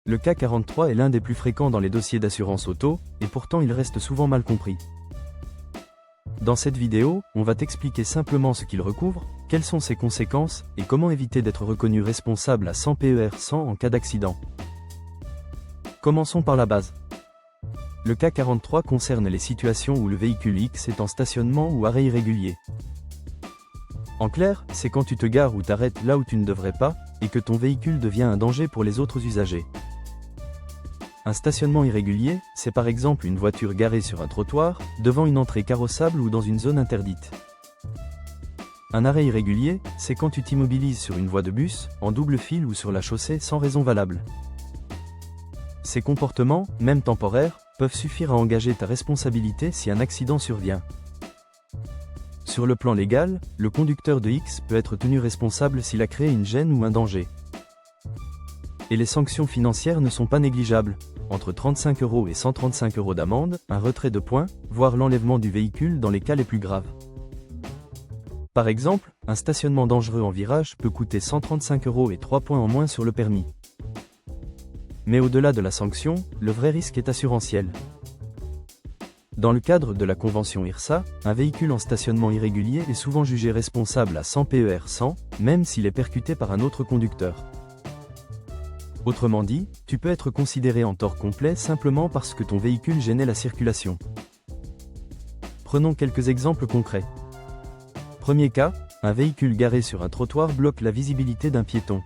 Le cas 43 est l'un des plus fréquents dans les dossiers d'assurance auto, et pourtant il reste souvent mal compris. Dans cette vidéo, on va t'expliquer simplement ce qu'il recouvre, quelles sont ses conséquences, et comment éviter d'être reconnu responsable à 100 PER 100 en cas d'accident. Commençons par la base. Le cas 43 concerne les situations où le véhicule X est en stationnement ou arrêt irrégulier. En clair, c'est quand tu te gares ou t'arrêtes là où tu ne devrais pas, et que ton véhicule devient un danger pour les autres usagers. Un stationnement irrégulier, c'est par exemple une voiture garée sur un trottoir, devant une entrée carrossable ou dans une zone interdite. Un arrêt irrégulier, c'est quand tu t'immobilises sur une voie de bus, en double fil ou sur la chaussée sans raison valable. Ces comportements, même temporaires, peuvent suffire à engager ta responsabilité si un accident survient. Sur le plan légal, le conducteur de X peut être tenu responsable s'il a créé une gêne ou un danger. Et les sanctions financières ne sont pas négligeables, entre 35 € et 135 € d'amende, un retrait de points, voire l'enlèvement du véhicule dans les cas les plus graves. Par exemple, un stationnement dangereux en virage peut coûter 135 € et 3 points en moins sur le permis. Mais au-delà de la sanction, le vrai risque est assurantiel. Dans le cadre de la convention IRSA, un véhicule en stationnement irrégulier est souvent jugé responsable à 100 PER 100, même s'il est percuté par un autre conducteur. Autrement dit, tu peux être considéré en tort complet simplement parce que ton véhicule gênait la circulation. Prenons quelques exemples concrets. Premier cas, un véhicule garé sur un trottoir bloque la visibilité d'un piéton.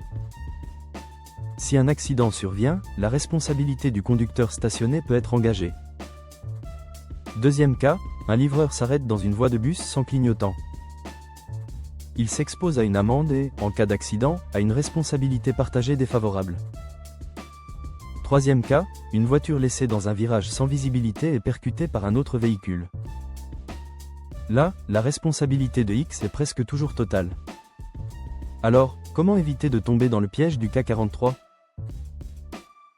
Si un accident survient, la responsabilité du conducteur stationné peut être engagée. Deuxième cas, un livreur s'arrête dans une voie de bus sans clignotant. Il s'expose à une amende et, en cas d'accident, à une responsabilité partagée défavorable. Troisième cas, une voiture laissée dans un virage sans visibilité est percutée par un autre véhicule. Là, la responsabilité de X est presque toujours totale. Alors, comment éviter de tomber dans le piège du cas 43 ?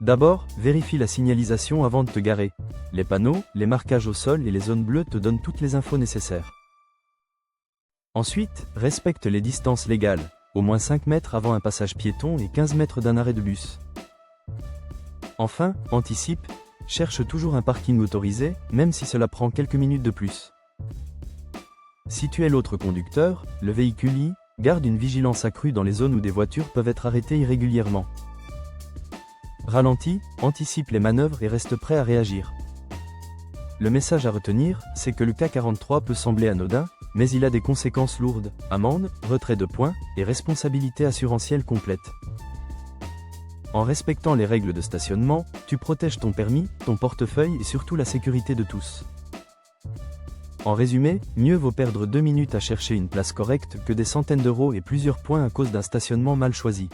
D'abord, vérifie la signalisation avant de te garer. Les panneaux, les marquages au sol et les zones bleues te donnent toutes les infos nécessaires. Ensuite, respecte les distances légales, au moins 5 mètres avant un passage piéton et 15 mètres d'un arrêt de bus. Enfin, anticipe, cherche toujours un parking autorisé, même si cela prend quelques minutes de plus. Si tu es l'autre conducteur, le véhicule I, garde une vigilance accrue dans les zones où des voitures peuvent être arrêtées irrégulièrement. Ralentis, anticipe les manœuvres et reste prêt à réagir. Le message à retenir, c'est que le cas 43 peut sembler anodin, mais il a des conséquences lourdes, amende, retrait de points, et responsabilité assurantielle complète. En respectant les règles de stationnement, tu protèges ton permis, ton portefeuille et surtout la sécurité de tous. En résumé, mieux vaut perdre 2 minutes à chercher une place correcte que des centaines d'euros et plusieurs points à cause d'un stationnement mal choisi.